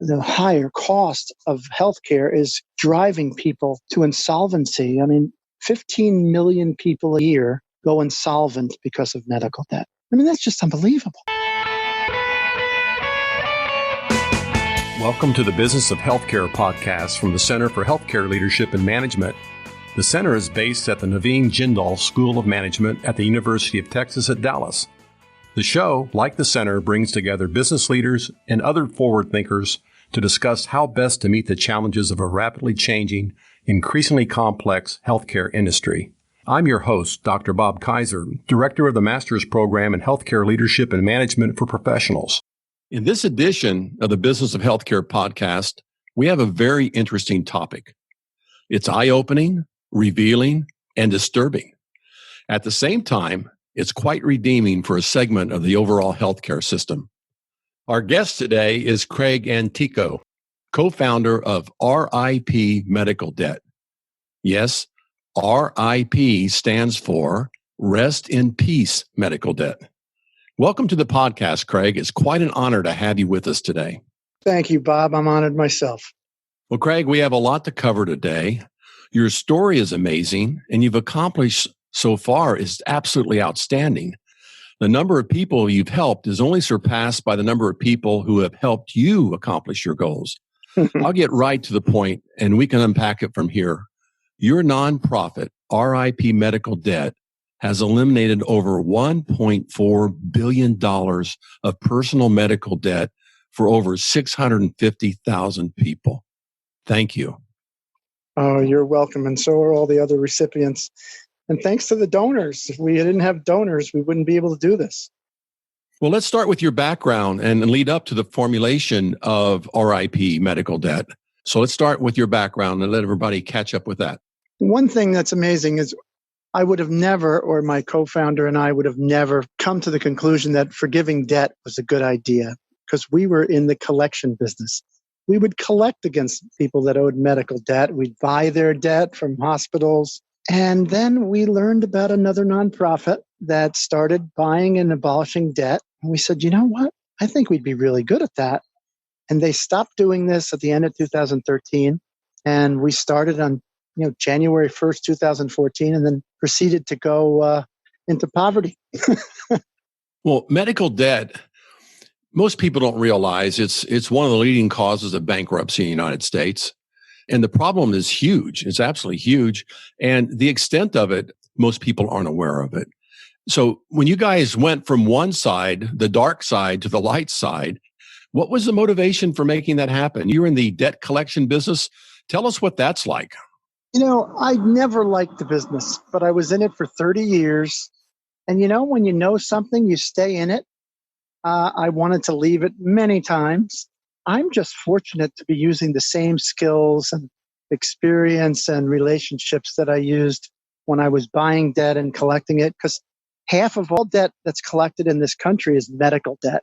the higher cost of healthcare is driving people to insolvency. I mean, 15 million people a year go insolvent because of medical debt. I mean, that's just unbelievable. Welcome to the Business of Healthcare podcast from the Center for Healthcare Leadership and Management. The center is based at the Naveen Jindal School of Management at the University of Texas at Dallas. The show, like the center, brings together business leaders and other forward thinkers to discuss how best to meet the challenges of a rapidly changing, increasingly complex healthcare industry. I'm your host, Dr. Bob Kaiser, Director of the Master's Program in Healthcare Leadership and Management for Professionals. In this edition of the Business of Healthcare podcast, we have a very interesting topic. It's eye-opening, revealing, and disturbing. At the same time, it's quite redeeming for a segment of the overall healthcare system. Our guest today is Craig Antico, co-founder of RIP Medical Debt. Yes, RIP stands for Rest in Peace Medical Debt. Welcome to the podcast, Craig. It's quite an honor to have you with us today. Thank you, Bob. I'm honored myself. Well, Craig, we have a lot to cover today. Your story is amazing, and you've accomplished so far is absolutely outstanding. The number of people you've helped is only surpassed by the number of people who have helped you accomplish your goals. I'll get right to the point, and we can unpack it from here. Your nonprofit, RIP Medical Debt, has eliminated over $1.4 billion of personal medical debt for over 650,000 people. Thank you. Oh, you're welcome. And so are all the other recipients. And thanks to the donors. If we didn't have donors, we wouldn't be able to do this. Well, let's start with your background and lead up to the formulation of RIP Medical Debt. So let's start with your background and let everybody catch up with that. One thing that's amazing is I would have never, or my co-founder and I would have never come to the conclusion that forgiving debt was a good idea because we were in the collection business. We would collect against people that owed medical debt. We'd buy their debt from hospitals. And then we learned about another nonprofit that started buying and abolishing debt. And we said, you know what? I think we'd be really good at that. And they stopped doing this at the end of 2013. And we started on January 1st, 2014, and then proceeded to go into poverty. Well, medical debt, most people don't realize it's one of the leading causes of bankruptcy in the United States. And the problem is huge. It's absolutely huge. And the extent of it, most people aren't aware of it. So when you guys went from one side, the dark side, to the light side, what was the motivation for making that happen? You're in the debt collection business. Tell us what that's like. I never liked the business, but I was in it for 30 years. And when you know something, you stay in it. I wanted to leave it many times. I'm just fortunate to be using the same skills and experience and relationships that I used when I was buying debt and collecting it, because half of all debt that's collected in this country is medical debt,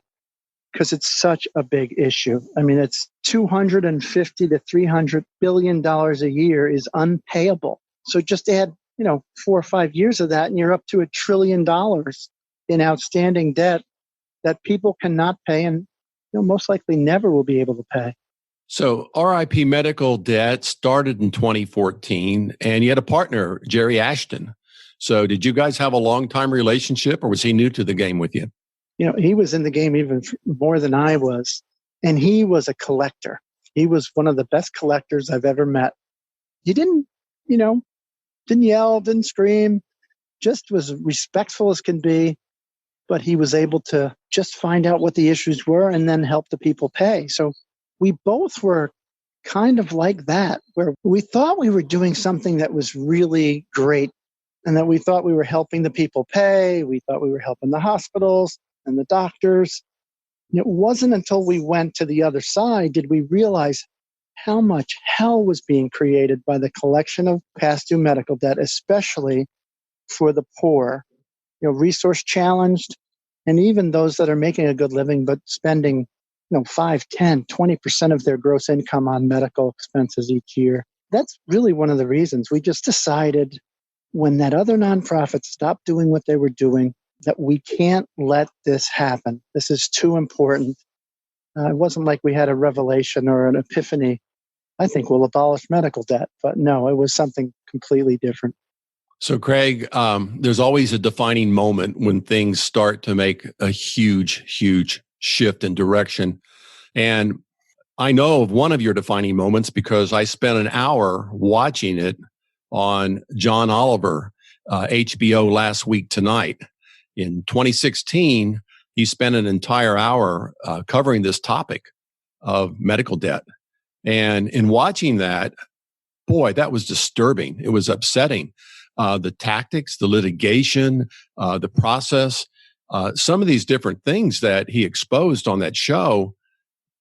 because it's such a big issue. I mean, it's $250 to $300 billion a year is unpayable. So just add, 4 or 5 years of that, and you're up to $1 trillion in outstanding debt that people cannot pay and most likely never will be able to pay. So RIP Medical Debt started in 2014, and you had a partner, Jerry Ashton. So did you guys have a long-time relationship, or was he new to the game with you? He was in the game even more than I was, and he was a collector. He was one of the best collectors I've ever met. He didn't yell, didn't scream, just was respectful as can be. But he was able to just find out what the issues were and then help the people pay. So we both were kind of like that, where we thought we were doing something that was really great and that we thought we were helping the people pay. We thought we were helping the hospitals and the doctors. And it wasn't until we went to the other side did we realize how much hell was being created by the collection of past due medical debt, especially for the poor. Resource challenged, and even those that are making a good living, but spending, 5, 10, 20% of their gross income on medical expenses each year. That's really one of the reasons. We just decided when that other nonprofit stopped doing what they were doing, that we can't let this happen. This is too important. It wasn't like we had a revelation or an epiphany. I think we'll abolish medical debt. But no, it was something completely different. So, Craig, there's always a defining moment when things start to make a huge, huge shift in direction. And I know of one of your defining moments because I spent an hour watching it on John Oliver, HBO last week tonight. In 2016, he spent an entire hour covering this topic of medical debt. And in watching that, boy, that was disturbing. It was upsetting. The tactics, the litigation, the process, some of these different things that he exposed on that show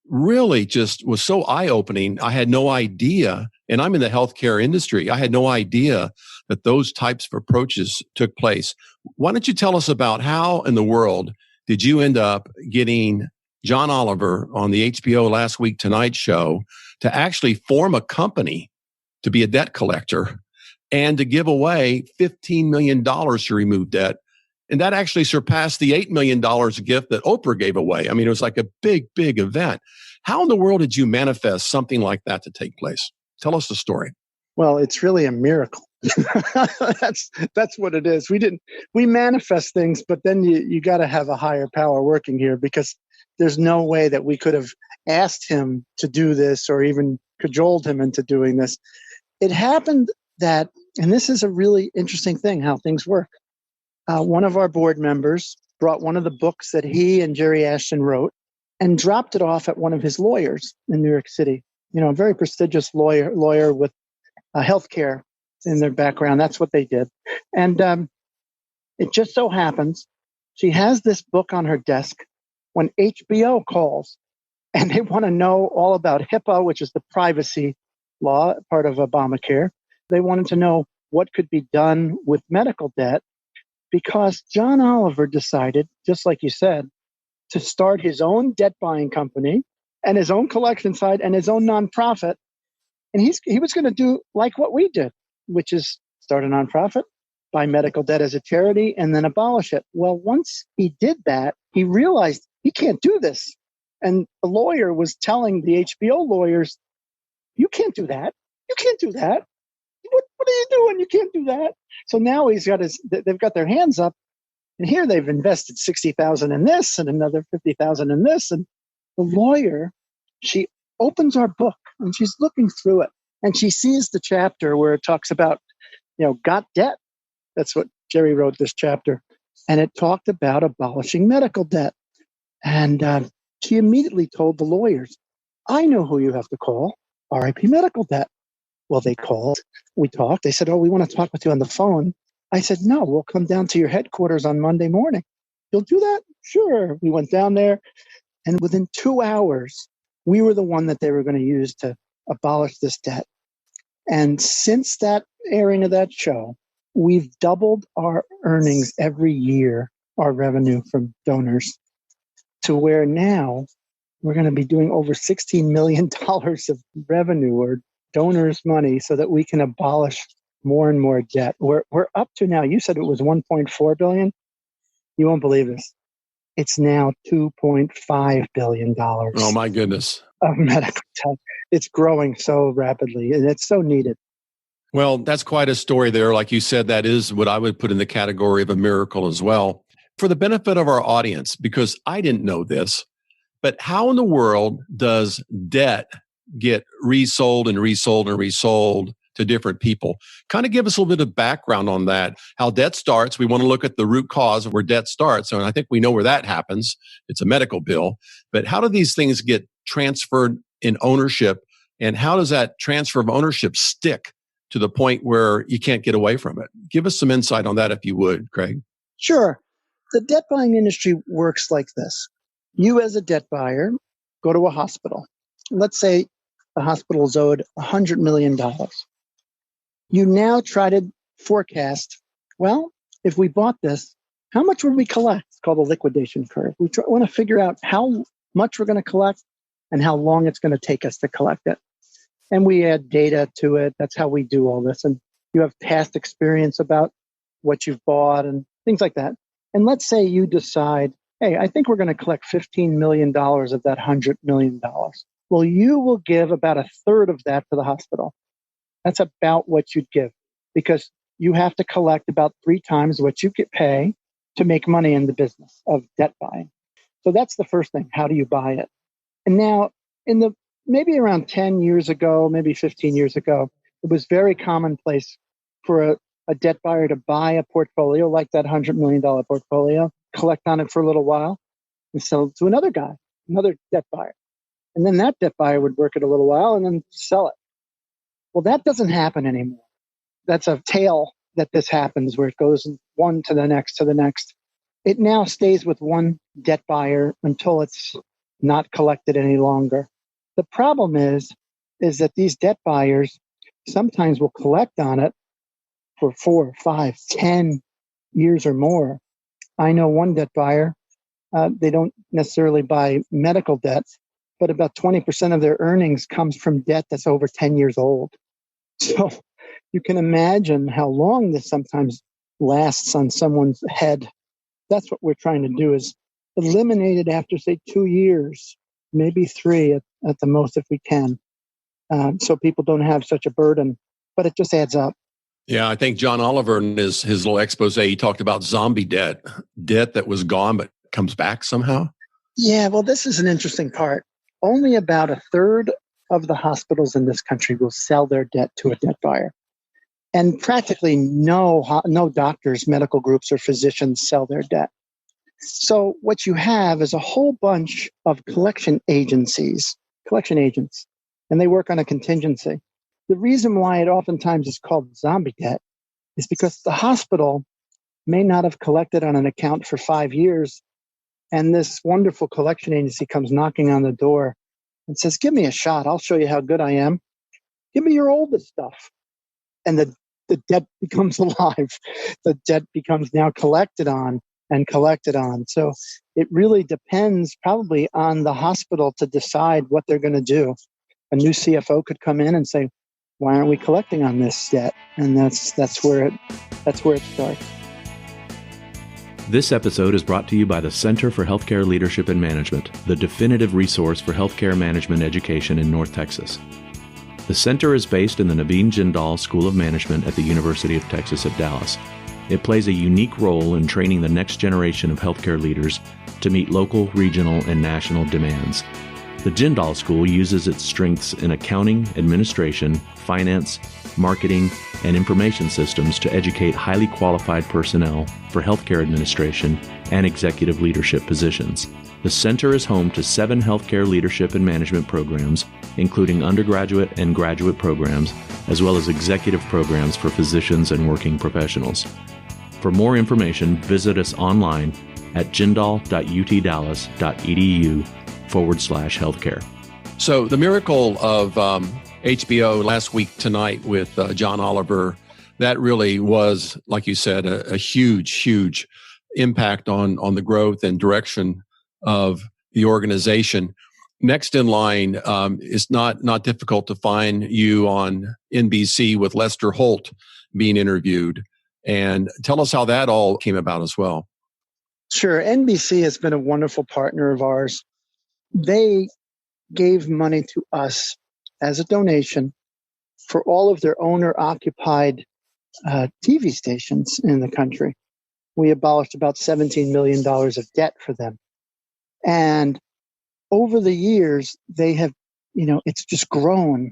really just was so eye-opening. I had no idea, and I'm in the healthcare industry, I had no idea that those types of approaches took place. Why don't you tell us about how in the world did you end up getting John Oliver on the HBO Last Week Tonight show to actually form a company to be a debt collector and to give away $15 million to remove debt? And that actually surpassed the $8 million gift that Oprah gave away. I mean, it was like a big, big event. How in the world did you manifest something like that to take place? Tell us the story. Well, it's really a miracle. That's what it is. We manifest things, but then you got to have a higher power working here, because there's no way that we could have asked him to do this or even cajoled him into doing this. It happened that, and this is a really interesting thing, how things work. One of our board members brought one of the books that he and Jerry Ashton wrote and dropped it off at one of his lawyers in New York City. You know, a very prestigious lawyer with healthcare in their background. That's what they did. And it just so happens she has this book on her desk when HBO calls, and they want to know all about HIPAA, which is the privacy law, part of Obamacare. They wanted to know what could be done with medical debt, because John Oliver decided, just like you said, to start his own debt buying company and his own collection side and his own nonprofit. And he was going to do like what we did, which is start a nonprofit, buy medical debt as a charity, and then abolish it. Well, once he did that, he realized he can't do this. And the lawyer was telling the HBO lawyers, you can't do that. You can't do that. What are you doing? You can't do that. So now they've got their hands up, and here they've invested $60,000 in this and another $50,000 in this. And the lawyer, she opens our book and she's looking through it, and she sees the chapter where it talks about, got debt. That's what Jerry wrote, this chapter. And it talked about abolishing medical debt. And she immediately told the lawyers, I know who you have to call, RIP Medical Debt. Well, they called, we talked. They said, we want to talk with you on the phone. I said, no, we'll come down to your headquarters on Monday morning. You'll do that? Sure. We went down there, and within 2 hours, we were the one that they were going to use to abolish this debt. And since that airing of that show, we've doubled our earnings every year, our revenue from donors, to where now we're going to be doing over $16 million of revenue or donors' money so that we can abolish more and more debt. We're up to now, you said it was $1.4 billion. You won't believe this. It's now $2.5 billion. Oh, my goodness. Of medical debt. It's growing so rapidly, and it's so needed. Well, that's quite a story there. Like you said, that is what I would put in the category of a miracle as well. For the benefit of our audience, because I didn't know this, but how in the world does debt get resold and resold and resold to different people? Kind of give us a little bit of background on that, how debt starts. We want to look at the root cause of where debt starts. And I think we know where that happens. It's a medical bill. But how do these things get transferred in ownership? And how does that transfer of ownership stick to the point where you can't get away from it? Give us some insight on that, if you would, Craig. Sure. The debt buying industry works like this. You as a debt buyer go to a hospital. Let's say the hospital is owed $100 million. You now try to forecast, well, if we bought this, how much would we collect? It's called the liquidation curve. We want to figure out how much we're going to collect and how long it's going to take us to collect it. And we add data to it. That's how we do all this. And you have past experience about what you've bought and things like that. And let's say you decide hey, I think we're going to collect $15 million of that $100 million. Well, you will give about a third of that to the hospital. That's about what you'd give because you have to collect about 3 times what you could pay to make money in the business of debt buying. So that's the first thing. How do you buy it? And now in the maybe around 10 years ago, maybe 15 years ago, it was very commonplace for a debt buyer to buy a portfolio like that $100 million portfolio, collect on it for a little while and sell it to another guy, another debt buyer. And then that debt buyer would work it a little while and then sell it. Well, that doesn't happen anymore. That's a tail that this happens where it goes one to the next to the next. It now stays with one debt buyer until it's not collected any longer. The problem is that these debt buyers sometimes will collect on it for 4, 5, 10 years or more. I know one debt buyer, they don't necessarily buy medical debts, but about 20% of their earnings comes from debt that's over 10 years old. So you can imagine how long this sometimes lasts on someone's head. That's what we're trying to do is eliminate it after, say, 2 years, maybe 3 at the most if we can, so people don't have such a burden. But it just adds up. Yeah, I think John Oliver in his little expose, he talked about zombie debt that was gone but comes back somehow. Yeah, well, this is an interesting part. Only about a third of the hospitals in this country will sell their debt to a debt buyer. And practically no doctors, medical groups, or physicians sell their debt. So what you have is a whole bunch of collection agents, and they work on a contingency. The reason why it oftentimes is called zombie debt is because the hospital may not have collected on an account for 5 years, and this wonderful collection agency comes knocking on the door and says, give me a shot. I'll show you how good I am. Give me your oldest stuff. And the debt becomes alive. The debt becomes now collected on. So it really depends probably on the hospital to decide what they're going to do. A new CFO could come in and say, why aren't we collecting on this debt? And that's where it starts. This episode is brought to you by the Center for Healthcare Leadership and Management, the definitive resource for healthcare management education in North Texas. The center is based in the Naveen Jindal School of Management at the University of Texas at Dallas. It plays a unique role in training the next generation of healthcare leaders to meet local, regional, and national demands. The Jindal School uses its strengths in accounting, administration, finance, marketing, and information systems to educate highly qualified personnel for healthcare administration and executive leadership positions. The center is home to 7 healthcare leadership and management programs, including undergraduate and graduate programs, as well as executive programs for physicians and working professionals. For more information, visit us online at jindal.utdallas.edu/healthcare. So the miracle of HBO last week tonight with John Oliver, that really was, like you said, a huge impact on the growth and direction of the organization. Next in line is not difficult to find you on NBC with Lester Holt being interviewed. And tell us how that all came about as well. Sure. NBC has been a wonderful partner of ours. They gave money to us as a donation for all of their owner-occupied TV stations in the country. We abolished about $17 million of debt for them. And over the years, they have, it's just grown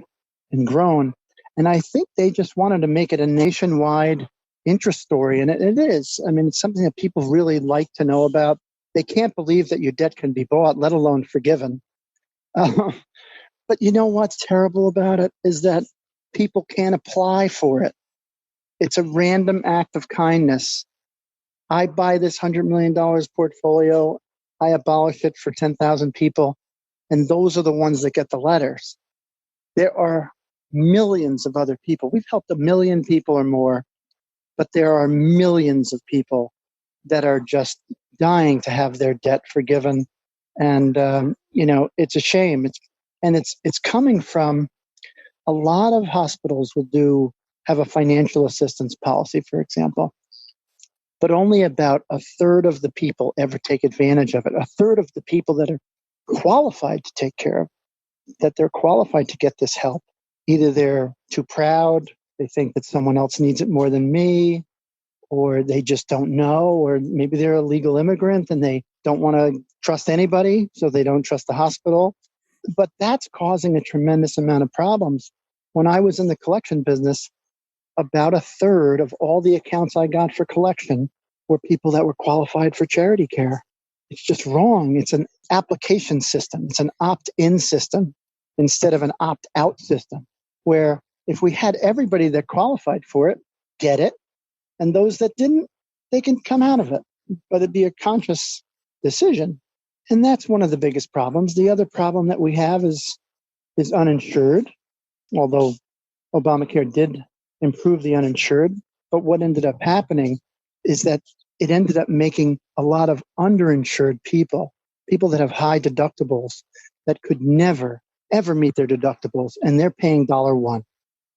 and grown. And I think they just wanted to make it a nationwide interest story. And it is. I mean, it's something that people really like to know about. They can't believe that your debt can be bought, let alone forgiven. But you know what's terrible about it is that people can't apply for it. It's a random act of kindness. I buy this $100 million portfolio. I abolish it for 10,000 people. And those are the ones that get the letters. There are millions of other people. We've helped 1 million people or more, but there are millions of people that are just dying to have their debt forgiven. And, it's a shame. It's coming from a lot of hospitals have a financial assistance policy, for example. but only about a third of the people ever take advantage of it. A third of the people that are qualified to take care of, that they're qualified to get this help. Either they're too proud, they think that someone else needs it more than me, or they just don't know, or maybe they're a legal immigrant and they don't want to trust anybody, so they don't trust the hospital. But that's causing a tremendous amount of problems. When I was in the collection business, about a third of all the accounts I got for collection were people that were qualified for charity care. It's just wrong. It's an application system. It's an opt-in system instead of an opt-out system, where if we had everybody that qualified for it get it, and those that didn't, they can come out of it. But it'd be a conscious decision. And that's one of the biggest problems. The other problem that we have is uninsured, although Obamacare did improve the uninsured. But what ended up happening is that it ended up making a lot of underinsured people that have high deductibles, that could never, ever meet their deductibles, and they're paying $1.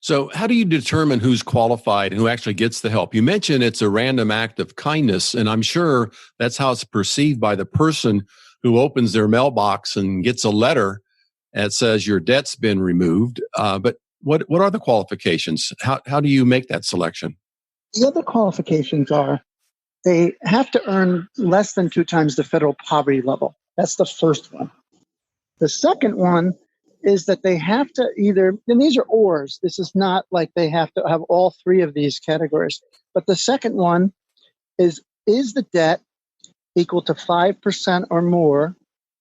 So how do you determine who's qualified and who actually gets the help? You mentioned it's a random act of kindness, and I'm sure that's how it's perceived by the person who opens their mailbox and gets a letter that says your debt's been removed. But what are the qualifications? How do you make that selection? The other qualifications are they have to earn less than 2 times the federal poverty level. That's the first one. The second one is that they have to either, and these are ors, this is not like they have to have all 3 of these categories. But the second one is the debt equal to 5% or more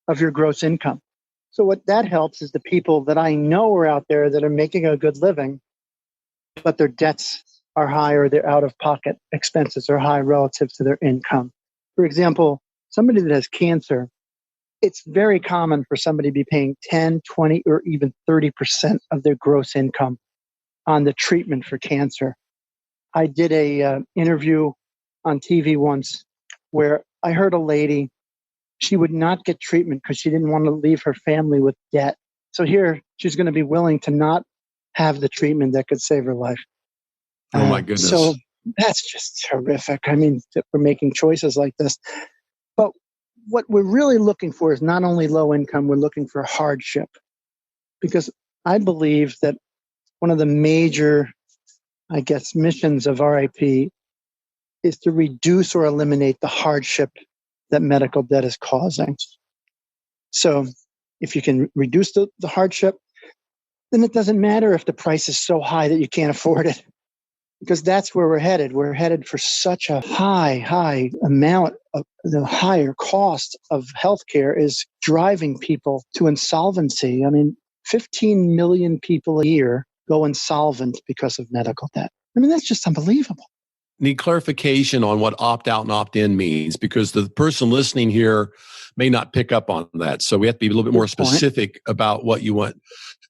of your gross income? So what that helps is the people that I know are out there that are making a good living, but their debts are high, or their out-of-pocket expenses are high relative to their income. For example, somebody that has cancer, it's very common for somebody to be paying 10, 20, or even 30% of their gross income on the treatment for cancer. I did a interview on TV once where I heard a lady, she would not get treatment because she didn't want to leave her family with debt. So here, she's going to be willing to not have the treatment that could save her life. Oh my goodness. So that's just horrific. I mean, we're making choices like this. But what we're really looking for is not only low income, we're looking for hardship. Because I believe that one of the major, missions of RIP is to reduce or eliminate the hardship that medical debt is causing. So if you can reduce the hardship, then it doesn't matter if the price is so high that you can't afford it. Because that's where we're headed. We're headed for such a high amount of the higher cost of healthcare is driving people to insolvency. I mean, 15 million people a year go insolvent because of medical debt. I mean, that's just unbelievable. Need clarification on what opt-out and opt-in means, because the person listening here may not pick up on that. So we have to be a little bit more specific about what you want.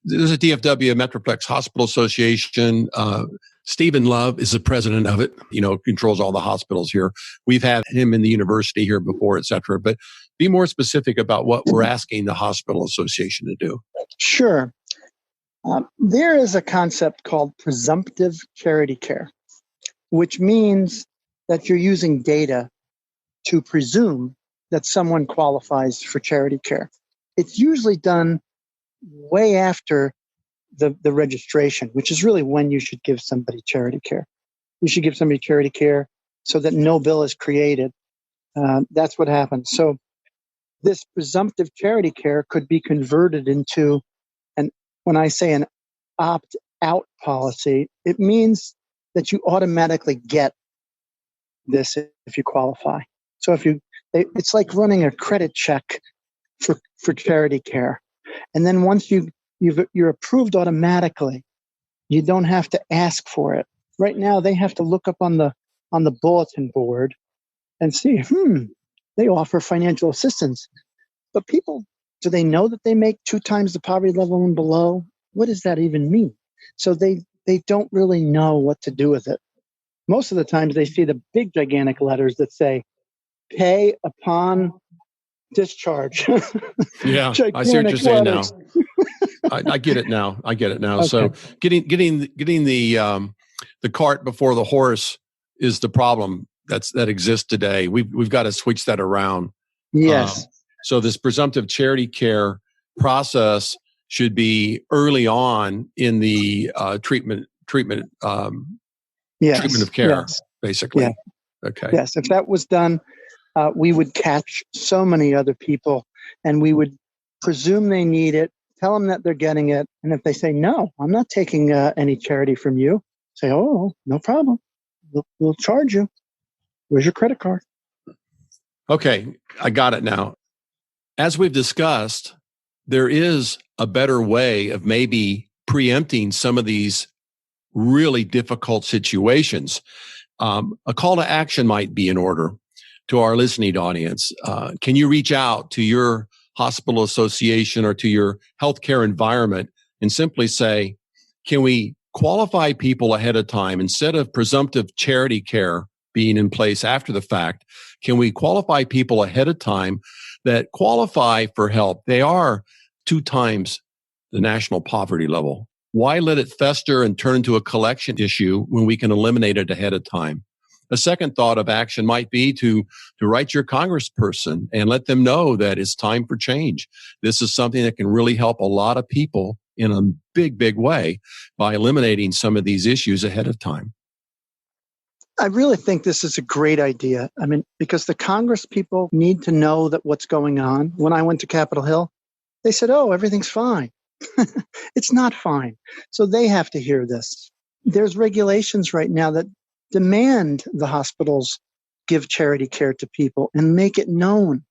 There's a DFW, Metroplex Hospital Association. Stephen Love is the president of it, controls all the hospitals here. We've had him in the university here before, et cetera. But be more specific about what we're asking the hospital association to do. Sure. There is a concept called presumptive charity care, which means that you're using data to presume that someone qualifies for charity care. It's usually done way after the registration, which is really when you should give somebody charity care. You should give somebody charity care so that no bill is created. That's what happens. So this presumptive charity care could be converted into, and when I say an opt-out policy, it means that you automatically get this if you qualify. So it's like running a credit check for charity care. And then once you're approved automatically, you don't have to ask for it. Right now, they have to look up on the bulletin board and see, they offer financial assistance. But people, do they know that they make 2 times the poverty level and below? What does that even mean? So they don't really know what to do with it. Most of the times they see the big gigantic letters that say, pay upon discharge. Yeah, I see what you're saying now. I get it now. Okay. So getting the cart before the horse is the problem. that exists today. We've got to switch that around. Yes. So this presumptive charity care process should be early on in the treatment of care, basically. Yeah. Okay. Yes. If that was done, we would catch so many other people, and we would presume they need it, tell them that they're getting it. And if they say, no, I'm not taking any charity from you, say, oh, no problem. We'll charge you. Where's your credit card? Okay. I got it now. As we've discussed, there is a better way of maybe preempting some of these really difficult situations. A call to action might be in order to our listening audience. Can you reach out to your hospital association or to your healthcare environment and simply say, can we qualify people ahead of time instead of presumptive charity care being in place after the fact? Can we qualify people ahead of time that qualify for help? They are 2 times the national poverty level. Why let it fester and turn into a collection issue when we can eliminate it ahead of time? A second thought of action might be to write your congressperson and let them know that it's time for change. This is something that can really help a lot of people in a big, big way by eliminating some of these issues ahead of time. I really think this is a great idea. I mean, because the Congress people need to know that what's going on. When I went to Capitol Hill, they said, oh, everything's fine. It's not fine. So they have to hear this. There's regulations right now that demand the hospitals give charity care to people and make it known.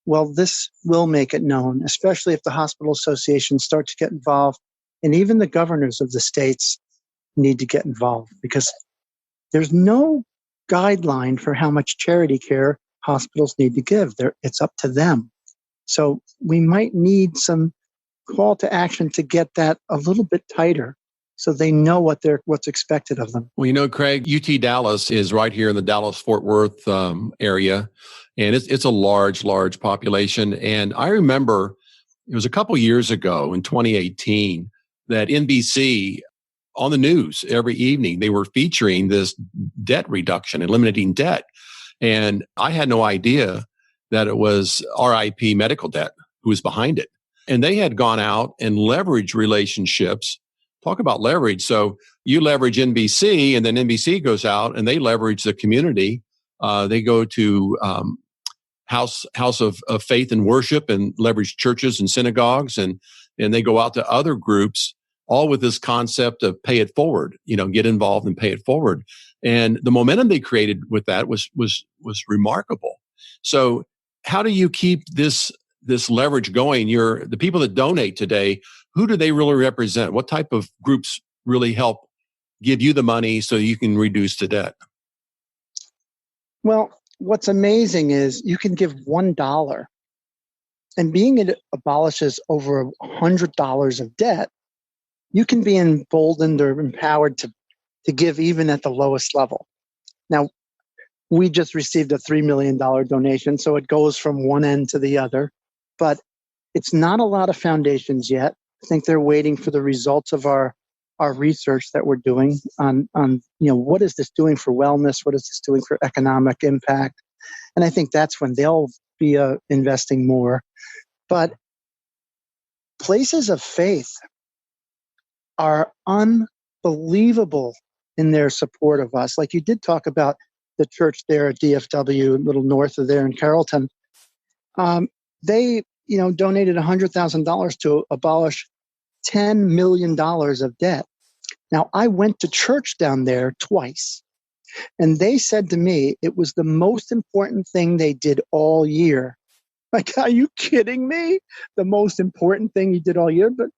Well, this will make it known, especially if the hospital associations start to get involved. And even the governors of the states need to get involved, because there's no guideline for how much charity care hospitals need to give. It's up to them. So we might need some call to action to get that a little bit tighter, so they know what's expected of them. Well, Craig, UT Dallas is right here in the Dallas-Fort Worth area, and it's a large population. And I remember it was a couple years ago in 2018 that NBC, on the news every evening, they were featuring this debt reduction, eliminating debt. And I had no idea that it was RIP Medical Debt who was behind it. And they had gone out and leveraged relationships. Talk about leverage. So you leverage NBC, and then NBC goes out and they leverage the community. They go to house of faith and worship and leverage churches and synagogues, and they go out to other groups, all with this concept of pay it forward. Get involved and pay it forward. And the momentum they created with that was remarkable. So how do you keep this leverage going? The people that donate today, who do they really represent? What type of groups really help give you the money so you can reduce the debt? Well, what's amazing is you can give $1, and being it abolishes over $100 of debt, you can be emboldened or empowered to give even at the lowest level. Now, we just received a $3 million donation, so it goes from one end to the other, but it's not a lot of foundations yet. I think they're waiting for the results of our research that we're doing on what is this doing for wellness? What is this doing for economic impact? And I think that's when they'll be investing more. But places of faith are unbelievable in their support of us. Like you did talk about the church there at DFW, a little north of there in Carrollton. They donated $100,000 to abolish $10 million of debt. Now, I went to church down there twice, and they said to me it was the most important thing they did all year. Like, are you kidding me? The most important thing you did all year? But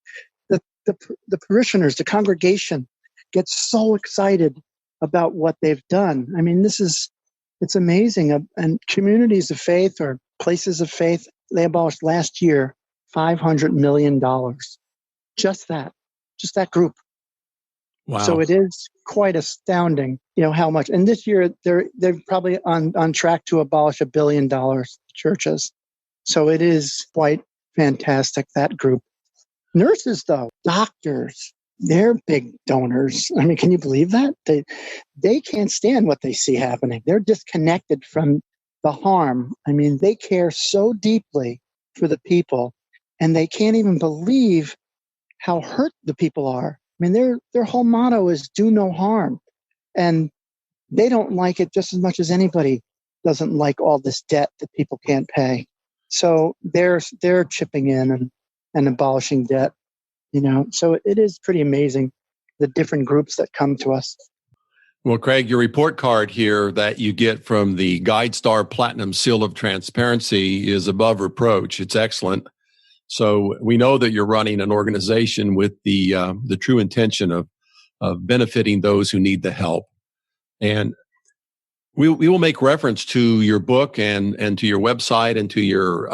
the parishioners, the congregation, gets so excited about what they've done. I mean, it's amazing. And communities of faith or places of faith, they abolished last year $500 million. Just that group. Wow. So it is quite astounding, how much. And this year they're probably on track to abolish $1 billion churches. So it is quite fantastic, that group. Nurses, though, doctors, they're big donors. I mean, can you believe that? They can't stand what they see happening. They're disconnected from the harm. I mean, they care so deeply for the people, and they can't even believe how hurt the people are. I mean, their whole motto is do no harm. And they don't like it just as much as anybody doesn't like all this debt that people can't pay. So they're chipping in and abolishing debt, So it is pretty amazing, the different groups that come to us. Well, Craig, your report card here that you get from the GuideStar Platinum Seal of Transparency is above reproach. It's excellent. So we know that you're running an organization with the true intention of benefiting those who need the help. And we will make reference to your book and to your website and to your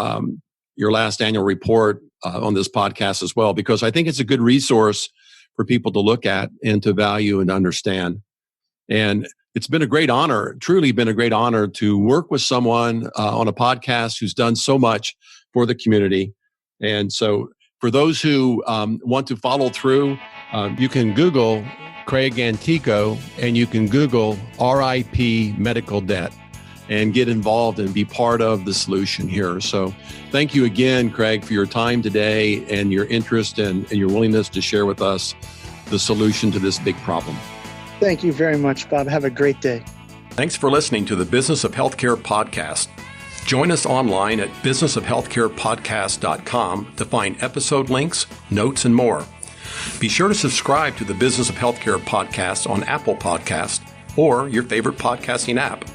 last annual report on this podcast as well, because I think it's a good resource for people to look at and to value and understand. And it's been a great honor, truly been a great honor to work with someone on a podcast who's done so much for the community. And so for those who want to follow through, you can Google Craig Antico, and you can Google RIP medical debt and get involved and be part of the solution here. So thank you again, Craig, for your time today and your interest and your willingness to share with us the solution to this big problem. Thank you very much, Bob. Have a great day. Thanks for listening to the Business of Healthcare podcast. Join us online at businessofhealthcarepodcast.com to find episode links, notes, and more. Be sure to subscribe to the Business of Healthcare podcast on Apple Podcasts or your favorite podcasting app.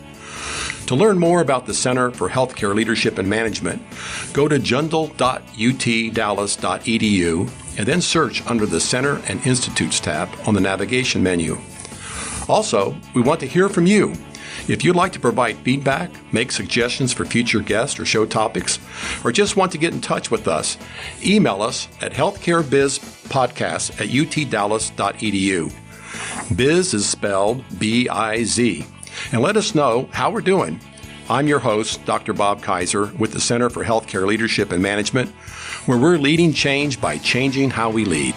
To learn more about the Center for Healthcare Leadership and Management, go to jundal.utdallas.edu and then search under the Center and Institutes tab on the navigation menu. Also, we want to hear from you. If you'd like to provide feedback, make suggestions for future guests or show topics, or just want to get in touch with us, email us at healthcarebizpodcast@utdallas.edu. Biz is spelled B-I-Z. And let us know how we're doing. I'm your host, Dr. Bob Kaiser, with the Center for Healthcare Leadership and Management, where we're leading change by changing how we lead.